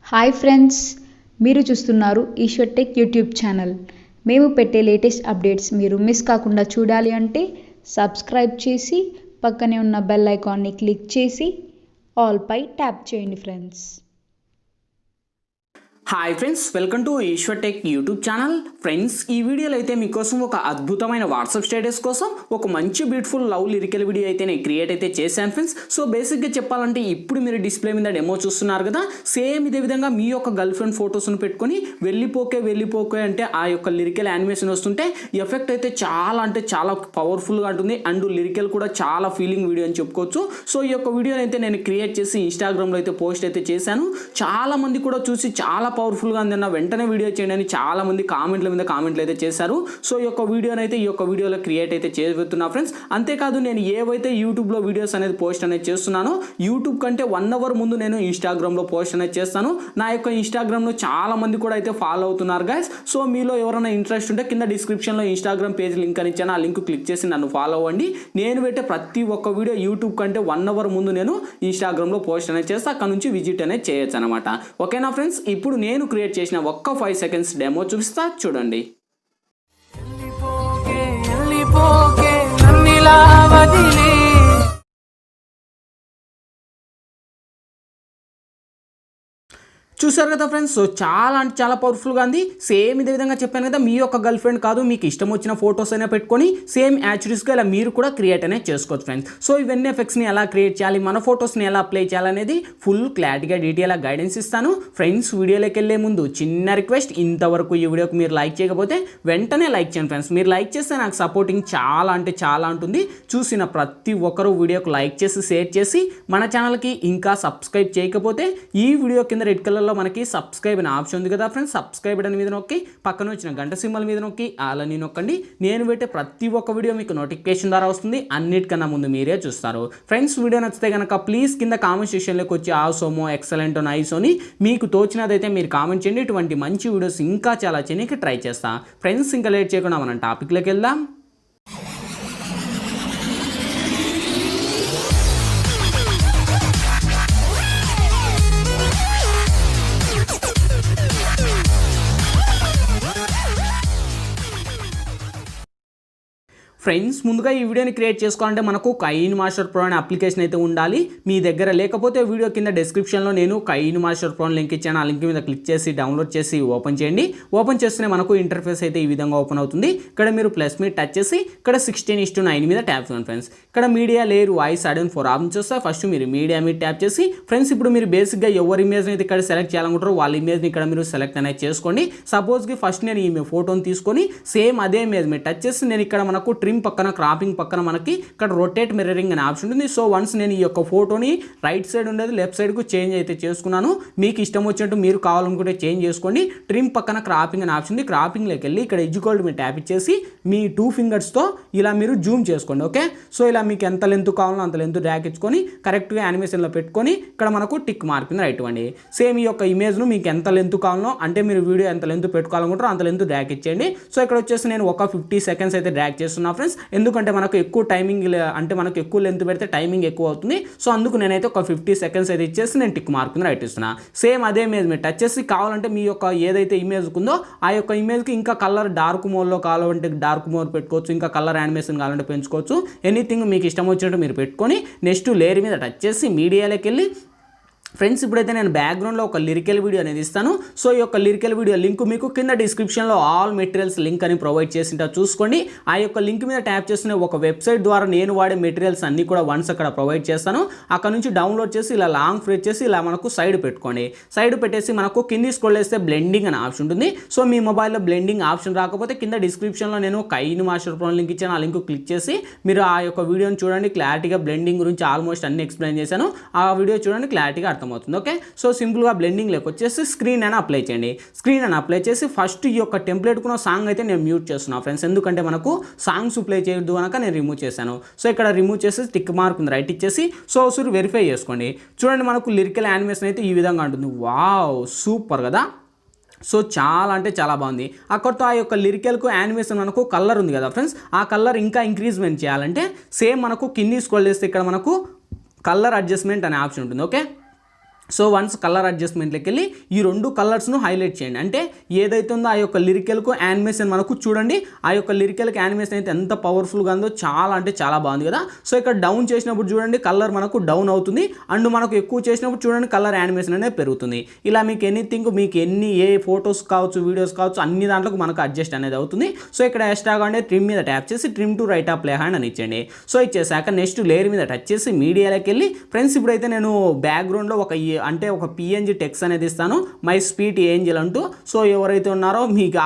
Hi friends, మీరు చూస్తున్నారు Eshwar tech YouTube channel. మేము పెట్టే లేటెస్ట్ అప్డేట్స్ మీరు మిస్ కాకుండా చూడాలి అంటే సబ్స్క్రైబ్ చేసి పక్కనే ఉన్న బెల్ ఐకాన్ని క్లిక్ చేసి ఆల్ పై ట్యాప్ చేయండి friends. Hi friends, welcome to Eshwar tech YouTube channel. Friends, ఈ వీడియోలో అయితే మీకోసం ఒక అద్భుతమైన వాట్సాప్ స్టేటస్ కోసం ఒక మంచి బ్యూటిఫుల్ లవ్ లిరికల్ వీడియో అయితే నేను క్రియేట్ అయితే చేశాను ఫ్రెండ్స్. సో బేసిక్గా చెప్పాలంటే ఇప్పుడు మీరు డిస్ప్లే మీద డెమో చూస్తున్నారు కదా, సేమ్ ఇదే విధంగా మీ యొక్క గర్ల్ ఫ్రెండ్ ఫొటోస్ను పెట్టుకొని వెళ్ళిపోకే అంటే ఆ యొక్క లిరికల్ యానిమేషన్ వస్తుంటే ఎఫెక్ట్ అయితే చాలా పవర్ఫుల్గా ఉంటుంది అండ్ లిరికల్ కూడా చాలా ఫీలింగ్ వీడియో అని చెప్పుకోవచ్చు. సో ఈ యొక్క వీడియోని అయితే నేను క్రియేట్ చేసి ఇన్స్టాగ్రామ్లో అయితే పోస్ట్ అయితే చేశాను. చాలా మంది కూడా చూసి చాలా పవర్ఫుల్గా ఉందన్న వెంటనే వీడియో చేయండి అని చాలా మంది కామెంట్లు అయితే చేశారు. సో ఈ యొక్క వీడియోని అయితే ఈ యొక్క వీడియోలో క్రియేట్ అయితే చేయబోతున్నా ఫ్రెండ్స్. అంతేకాదు నేను ఏవైతే యూట్యూబ్లో వీడియోస్ అనేది పోస్ట్ అనేది చేస్తున్నానో యూట్యూబ్ కంటే 1 అవర్ ముందు నేను ఇన్స్టాగ్రామ్లో పోస్ట్ అనేది చేస్తాను. నా యొక్క ఇన్స్టాగ్రామ్లో చాలా మంది కూడా అయితే ఫాలో అవుతున్నారు గైస్. సో మీలో ఎవరైనా ఇంట్రెస్ట్ ఉంటే కింద డిస్క్రిప్షన్లో ఇన్స్టాగ్రామ్ పేజ్ లింక్ అని ఇచ్చాను. ఆ లింక్ క్లిక్ చేసి నన్ను ఫాలో అవ్వండి. నేను పెట్టే ప్రతి ఒక్క వీడియో యూట్యూబ్ కంటే 1 అవర్ ముందు నేను ఇన్స్టాగ్రామ్లో పోస్ట్ అనేది చేస్తే అక్కడ నుంచి విజిట్ అనేది చేయొచ్చు అనమాట. ఓకేనా ఫ్రెండ్స్, ఇప్పుడు నేను క్రియేట్ చేసిన ఒక్క 5 సెకండ్స్ డెమో చూపిస్తా చూడండి. చూసారు కదా ఫ్రెండ్స్, సో చాలా అంటే చాలా పవర్ఫుల్గా ఉంది. సేమ్ ఇదే విధంగా చెప్పాను కదా, మీ యొక్క గర్ల్ ఫ్రెండ్ కాదు మీకు ఇష్టం వచ్చిన ఫొటోస్ అయినా పెట్టుకొని సేమ్ యాక్చురీస్గా ఇలా మీరు కూడా క్రియేట్ అనేది చేసుకోవచ్చు ఫ్రెండ్స్. సో ఇవన్నీ ఎఫెక్ట్స్ని ఎలా క్రియేట్ చేయాలి, మన ఫొటోస్ని ఎలా అప్లై చేయాలనేది ఫుల్ క్లారిటీగా డీటెయిల్గా గైడెన్స్ ఇస్తాను ఫ్రెండ్స్. వీడియోలోకి వెళ్ళే ముందు చిన్న రిక్వెస్ట్, ఇంతవరకు ఈ వీడియోకి మీరు లైక్ చేయకపోతే వెంటనే లైక్ చేయండి ఫ్రెండ్స్. మీరు లైక్ చేస్తే నాకు సపోర్టింగ్ చాలా అంటే చాలా ఉంటుంది. చూసిన ప్రతి ఒక్కరూ వీడియోకి లైక్ చేసి షేర్ చేసి మన ఛానల్కి ఇంకా సబ్స్క్రైబ్ చేయకపోతే ఈ వీడియో కింద రెడ్ కలర్ మనకి సబ్స్క్రైబ్ అనే ఆప్షన్ ఉంది కదా ఫ్రెండ్స్, సబ్స్క్రైబ్ అని మీద నొక్కి పక్కన వచ్చిన గంట సింబల్ మీద నొక్కి ఆల్ అని నొక్కండి. నేను పెట్టే ప్రతి ఒక్క వీడియో మీకు నోటిఫికేషన్ ద్వారా వస్తుంది. అన్నిటికన్నా ముందు మీరే చూస్తారు ఫ్రెండ్స్. వీడియో నచ్చితే కనుక ప్లీజ్ కింద కామెంట్ సెక్షన్లోకి వచ్చి ఆసోమో ఎక్సలెంట్ నైస్ అని మీకు తోచినదైతే మీరు కామెంట్ చేయండి. ఇటువంటి మంచి వీడియోస్ ఇంకా చాలా చేయడానికి ట్రై చేస్తా ఫ్రెండ్స్. ఇంకా లేట్ చేయకుండా మనం టాపిక్లోకి వెళ్దాం. ఫ్రెండ్స్, ముందుగా ఈ వీడియోని క్రియేట్ చేసుకోవాలంటే మనకు కైన్ మాస్టర్ ప్రో అనే అప్లికేషన్ అయితే ఉండాలి. మీ దగ్గర లేకపోతే వీడియో కింద డిస్క్రిప్షన్లో నేను కైన్ మాస్టర్ ప్రో లింక్ ఇచ్చాను. ఆ లింక్ మీద క్లిక్ చేసి డౌన్లోడ్ చేసి ఓపెన్ చేయండి. ఓపెన్ చేస్తేనే మనకు ఇంటర్ఫేస్ అయితే ఈ విధంగా ఓపెన్ అవుతుంది. ఇక్కడ మీరు ప్లస్ మీద టచ్ చేసి ఇక్కడ 16:9 మీద ట్యాప్ చేయండి ఫ్రెండ్స్. ఇక్కడ media layer voice Aiden 4 options వస్తాయి. ఫస్ట్ మీరు మీడియా మీద ట్యాప్ చేసి ఫ్రెండ్స్ ఇప్పుడు మీరు బేసిక్గా ఎవరి ఇమేజ్ని అయితే ఇక్కడ సెలెక్ట్ చేయాలనుకుంటారో వాళ్ళ ఇమేజ్ని ఇక్కడ మీరు సెలెక్ట్ అనేది చేసుకోండి. సపోజ్కి ఫస్ట్ నేను ఈ ఫోటోని తీసుకొని సేమ్ అదే ఇమేజ్ మీద టచ్ చేసి నేను ఇక్కడ మనకు ట్రిమ్ పక్కన క్రాపింగ్ పక్కన మనకి ఇక్కడ రొటేట్ మిర్రరింగ్ అనే ఆప్షన్ ఉంటుంది. సో వన్స్ నేను ఈ యొక్క ఫోటోని రైట్ సైడ్ ఉండేది లెఫ్ట్ సైడ్కు చేంజ్ అయితే చేసుకున్నాను. మీకు ఇష్టం వచ్చినట్టు మీరు కావాలనుకుంటే చేంజ్ చేసుకోండి. ట్రిమ్ పక్కన క్రాపింగ్ అనే ఆప్షన్ ఉంది. క్రాపింగ్లోకి వెళ్ళి ఇక్కడ ఎడ్జ్ మీరు ట్యాప్ ఇచ్చేసి మీ 2 ఫింగర్స్తో ఇలా మీరు జూమ్ చేసుకోండి. ఓకే, సో ఇలా మీకు ఎంత లెంత్ కావాలో అంత లెంత్ డ్రాగ్ ఇచ్చుకొని కరెక్ట్గా యానిమేషన్లో పెట్టుకొని ఇక్కడ మనకు టిక్ మార్క్ మీద రైట్ ఇవ్వండి. సేమ్ ఈ యొక్క ఇమేజ్ను మీకు ఎంత లెంత్ కావాలో అంటే మీరు వీడియో ఎంత లెంత్ పెట్టుకోవాలనుకుంటారో అంత లెంత్ డ్రాగ్ ఇచ్చేయండి. సో ఇక్కడ వచ్చేసి నేను ఒక 50 సెకండ్స్ అయితే డ్రాగ్ చేస్తున్నా ఫ్రెండ్స్. ఎందుకంటే మనకు ఎక్కువ టైమింగ్ అంటే మనకు ఎక్కువ లెంత్ పెడితే టైమింగ్ ఎక్కువ అవుతుంది. సో అందుకు నేనైతే ఒక 50 సెకండ్స్ అయితే ఇచ్చేసి నేను టిక్ మార్క్ రైట్ ఇస్తున్నా. సేమ్ అదే ఇమేజ్ మీరు టచ్ చేసి కావాలంటే మీ యొక్క ఏదైతే ఇమేజ్ ఉందో ఆ యొక్క ఇమేజ్కి ఇంకా కలర్ డార్క్ మోడ్లో కావాలంటే డార్క్ మోడ్ పెట్టుకోవచ్చు, ఇంకా కలర్ యానిమేషన్ కావాలంటే పెంచుకోవచ్చు. ఎనీథింగ్ మీకు ఇష్టం వచ్చినట్టు మీరు పెట్టుకొని నెక్స్ట్ లేయర్ మీద టచ్ చేసి మీడియాలోకి వెళ్ళి ఫ్రెండ్స్ ఇప్పుడైతే నేను బ్యాక్గ్రౌండ్లో ఒక లిరికల్ వీడియో అనేది ఇస్తాను. సో ఈ యొక్క లిరికల్ వీడియో లింక్ మీకు కింద డిస్క్రిప్షన్లో ఆల్ మెటీరియల్స్ లింక్ అని ప్రొవైడ్ చేసింటా చూసుకోండి. ఆ యొక్క లింక్ మీద ట్యాప్ చేసిన ఒక వెబ్సైట్ ద్వారా నేను వాడే మెటీరియల్స్ అన్నీ కూడా వన్స్ అక్కడ ప్రొవైడ్ చేస్తాను. అక్కడ నుంచి డౌన్లోడ్ చేసి ఇలా లాంగ్ ప్రెస్ చేసి ఇలా మనకు సైడ్ పెట్టుకోండి. సైడ్ పెట్టేసి మనకు కింది స్క్రోల్ చేస్తే బ్లెండింగ్ అనే ఆప్షన్ ఉంటుంది. సో మీ మొబైల్లో బ్లెండింగ్ ఆప్షన్ రాకపోతే కింద డిస్క్రిప్షన్లో నేను కైన్ మాస్టర్ ప్రో లింక్ ఇచ్చాను. ఆ లింక్ క్లిక్ చేసి మీరు ఆ యొక్క వీడియోని చూడండి. క్లారిటీగా బ్లెండింగ్ గురించి ఆల్మోస్ట్ అన్ని ఎక్స్ప్లెయిన్ చేశాను. ఆ వీడియో చూడండి, క్లారిటీగా అర్థమవుతుంది. ఓకే, సో సింపుల్గా బ్లెండింగ్లోకి వచ్చేసి స్క్రీన్ అని అప్లై చేయండి. స్క్రీన్ అని అప్లై చేసి ఫస్ట్ ఈ యొక్క టెంప్లెట్కున్న సాంగ్ అయితే నేను మ్యూట్ చేస్తున్నాను ఫ్రెండ్స్. ఎందుకంటే మనకు సాంగ్స్ ప్లే చేయొద్దు కనుక నేను రిమూవ్ చేశాను. సో ఇక్కడ రిమూవ్ చేసి టిక్ మార్క్ ఉంది రైట్ ఇచ్చేసి సో ఒకసారి వెరిఫై చేసుకోండి. చూడండి మనకు లిరికల్ యానిమేషన్ అయితే ఈ విధంగా ఉంటుంది. వావ్, సూపర్ కదా. సో చాలా అంటే చాలా బాగుంది. అక్కడితో ఆ యొక్క లిరికల్కు యానిమేషన్ మనకు కలర్ ఉంది కదా ఫ్రెండ్స్, ఆ కలర్ ఇంకా ఇంక్రీజ్మెంట్ చేయాలంటే సేమ్ మనకు కింది స్క్రోల్ చేస్తే ఇక్కడ మనకు కలర్ అడ్జస్ట్మెంట్ అనే ఆప్షన్ ఉంటుంది. ఓకే, సో వన్స్ కలర్ అడ్జస్ట్మెంట్లోకి వెళ్ళి ఈ 2 కలర్స్ను హైలైట్ చేయండి. అంటే ఏదైతే ఉందో ఆ యొక్క లిరికల్కు యానిమేషన్ మనకు చూడండి, ఆ యొక్క లిరికల్కి యానిమేషన్ అయితే ఎంత పవర్ఫుల్గా ఉందో, చాలా అంటే చాలా బాగుంది కదా. సో ఇక్కడ డౌన్ చేసినప్పుడు చూడండి కలర్ మనకు డౌన్ అవుతుంది, అండ్ మనకు ఎక్కువ చేసినప్పుడు చూడండి కలర్ యానిమేషన్ అనేది పెరుగుతుంది. ఇలా మీకు ఎనీథింగ్, మీకు ఏ ఫొటోస్ కావచ్చు, వీడియోస్ కావచ్చు, అన్ని దాంట్లోకి మనకు అడ్జస్ట్ అనేది అవుతుంది. సో ఇక్కడ ఎక్స్ట్రాగా అంటే ట్రిమ్ మీద ట్యాప్ చేసి trim to right of play hand అని ఇచ్చండి. సో ఇచ్చేసాక నెక్స్ట్ లేయర్ మీద టచ్ చేసి మీడియాలోకి వెళ్ళి ఫ్రెండ్స్ ఇప్పుడైతే నేను బ్యాక్గ్రౌండ్లో ఒక పిఎన్జి టెక్స్ట్ అనేది ఇస్తాను, మై స్వీట్ ఏంజల్ అంటూ. సో ఎవరైతే ఉన్నారో మీకు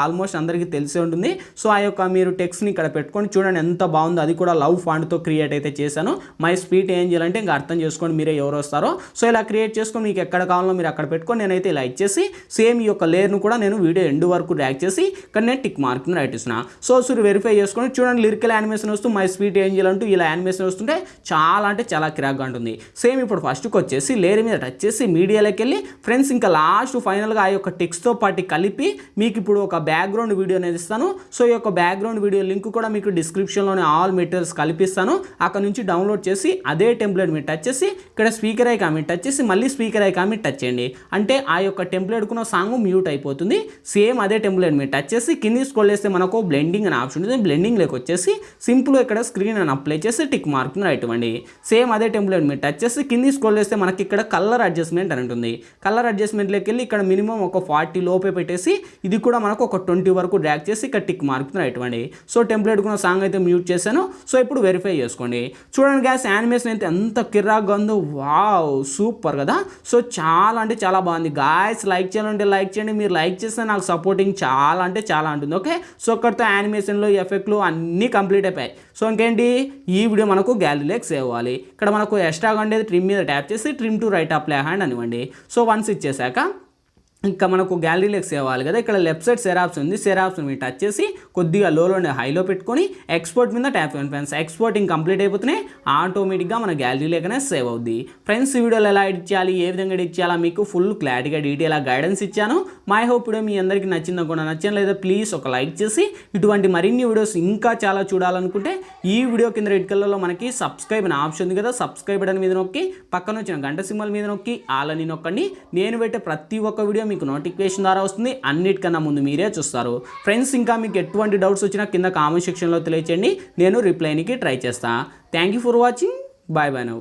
ఆల్మోస్ట్ అందరికీ తెలిసే ఉంటుంది. సో ఆ యొక్క మీరు టెక్స్ట్ని ఇక్కడ పెట్టుకొని చూడండి ఎంత బాగుందో, అది కూడా లవ్ ఫాంట్తో క్రియేట్ అయితే చేశాను. మై స్వీట్ ఏంజల్ అంటే ఇంకా అర్థం చేసుకోండి మీరే ఎవరు వస్తారో. సో ఇలా క్రియేట్ చేసుకొని మీకు ఎక్కడ కావాలో మీరు అక్కడ పెట్టుకొని నేనైతే ఇలా ఇచ్చేసి సేమ్ ఈ యొక్క లేయర్ను కూడా నేను వీడియో ఎండ్ వరకు డ్రాగ్ చేసి ఇక్కడ నేను టిక్ మార్క్ని రైట్ ఇస్తున్నా. సో వెరిఫై చేసుకొని చూడండి లిరికల్ యానిమేషన్ వస్తూ మై స్వీట్ ఏంజల్ అంటూ ఇలా యానిమేషన్ వస్తుంటే చాలా అంటే చాలా క్రాక్గా ఉంటుంది. సేమ్ ఇప్పుడు ఫస్ట్కి వచ్చేసి లేయర్ మీద టచ్ చేసి మీడియాలోకి వెళ్ళి ఫ్రెండ్స్ ఇంకా లాస్ట్ ఫైనల్గా ఆ యొక్క టెక్స్ట్తో పాటు కలిపి మీకు ఇప్పుడు ఒక బ్యాక్గ్రౌండ్ వీడియో అనేది ఇస్తాను. సో ఈ యొక్క బ్యాక్గ్రౌండ్ వీడియో లింక్ కూడా మీకు డిస్క్రిప్షన్లోనే ఆల్ మెటీరియల్స్ కల్పిస్తాను, అక్కడ నుంచి డౌన్లోడ్ చేసి అదే టెంప్లెట్ మీద టచ్ చేసి ఇక్కడ స్పీకర్ ఐకాన్ మీద టచ్ చేసి మళ్ళీ స్పీకర్ ఐకాన్ మీద టచ్ చేయండి. అంటే ఆ యొక్క టెంప్లెట్కున్న సాంగ్ మ్యూట్ అయిపోతుంది. సేమ్ అదే టెంప్లెట్ మీద టచ్ చేసి కింది స్క్రోల్ చేస్తే మనకు బ్లెండింగ్ అనే ఆప్షన్ ఉంటుంది. బ్లెండింగ్ లేక వచ్చేసి సింపుల్ ఇక్కడ స్క్రీన్ అని అప్లై చేసి టిక్ మార్క్ని రైట్ ఇవ్వండి. సేమ్ అదే టెంప్లెట్ మీద టచ్ చేసి కింది స్క్రోల్ చేస్తే మనకి ఇక్కడ కలర్ అడ్జస్ట్మెంట్ అని ఉంటుంది. కలర్ అడ్జస్ట్మెంట్లోకి వెళ్ళి ఇక్కడ మినిమం ఒక 40 లోపే పెట్టేసి ఇది కూడా మనకు ఒక 20 వరకు డ్రాగ్ చేసి ఇక్కడ టిక్ మార్క్ని రైట్ ఇవ్వండి. సో టెంప్లెట్ కూడా సాంగ్ అయితే మ్యూట్ చేశాను. సో ఇప్పుడు వెరిఫై చేసుకోండి. చూడండి గ్యాస్ యానిమేషన్ అయితే ఎంత కిర్రాక్గా ఉందో, వావ్ సూపర్ కదా. సో చాలా అంటే చాలా బాగుంది గాయస్. లైక్ చేయాలంటే లైక్ చేయండి, మీరు లైక్ చేస్తే నాకు సపోర్టింగ్ చాలా అంటే చాలా ఉంటుంది. ఓకే, సో ఇక్కడితో యానిమేషన్లో ఎఫెక్ట్లు అన్నీ కంప్లీట్ అయిపోయాయి. సో ఇంకేంటి, ఈ వీడియో మనకు గ్యాలరీలోకి సేవ్ అవ్వాలి. ఇక్కడ మనకు ఎక్స్ట్రాగా ఉండేది ట్రిమ్ మీద ట్యాప్ చేసి trim to right of play hand అనివ్వండి. సో వన్స్ ఇచ్చేసాక ఇంకా మనకు గ్యాలరీలోకి సేవ్ అవ్వాలి కదా. ఇక్కడ లెఫ్ట్ సైడ్ షేర్ ఆప్షన్ ఉంది, షేర్ ఆప్షన్ మీద టచ్ చేసి కొద్దిగా లోనే హైలో పెట్టుకొని ఎక్స్పోర్ట్ మీద ట్యాప్ చేయండి ఫ్రెండ్స్. ఎక్స్పోర్టింగ్ కంప్లీట్ అయిపోతేనే ఆటోమేటిక్గా మన గ్యాలరీలోకనే సేవ్ అవుద్ది. ఫ్రెండ్స్ ఈ వీడియోలో ఎలా ఎడిట్ చేయాలి, ఏ విధంగా ఎడిట్ చేయాలా మీకు ఫుల్ క్లారిటీగా డీటెయిల్గా గైడెన్స్ ఇచ్చాను. మై హోప్ వీడియో మీ అందరికీ నచ్చిందో కూడా నచ్చిన లేదా ప్లీజ్ ఒక లైక్ చేసి ఇటువంటి మరిన్ని వీడియోస్ ఇంకా చాలా చూడాలనుకుంటే ఈ వీడియో కింద రెడ్ కలర్లో మనకి సబ్స్క్రైబ్ అనే ఆప్షన్ ఉంది కదా, సబ్స్క్రైబ్ బటన్ మీద నొక్కి పక్కన వచ్చిన గంట సింబల్ మీద నొక్కి ఆల్ అని నొక్కండి. నేను పెట్టే ప్రతి ఒక్క వీడియో మీకు నోటిఫికేషన్ ద్వారా వస్తుంది, అన్నిటికన్నా ముందు మీరే చూస్తారు. ఫ్రెండ్స్ ఇంకా మీకు ఎటువంటి డౌట్స్ వచ్చినా కింద కామెంట్ సెక్షన్లో తెలియచేయండి, నేను రిప్లైనికి ట్రై చేస్తాను. Thank you for watching, bye bye now.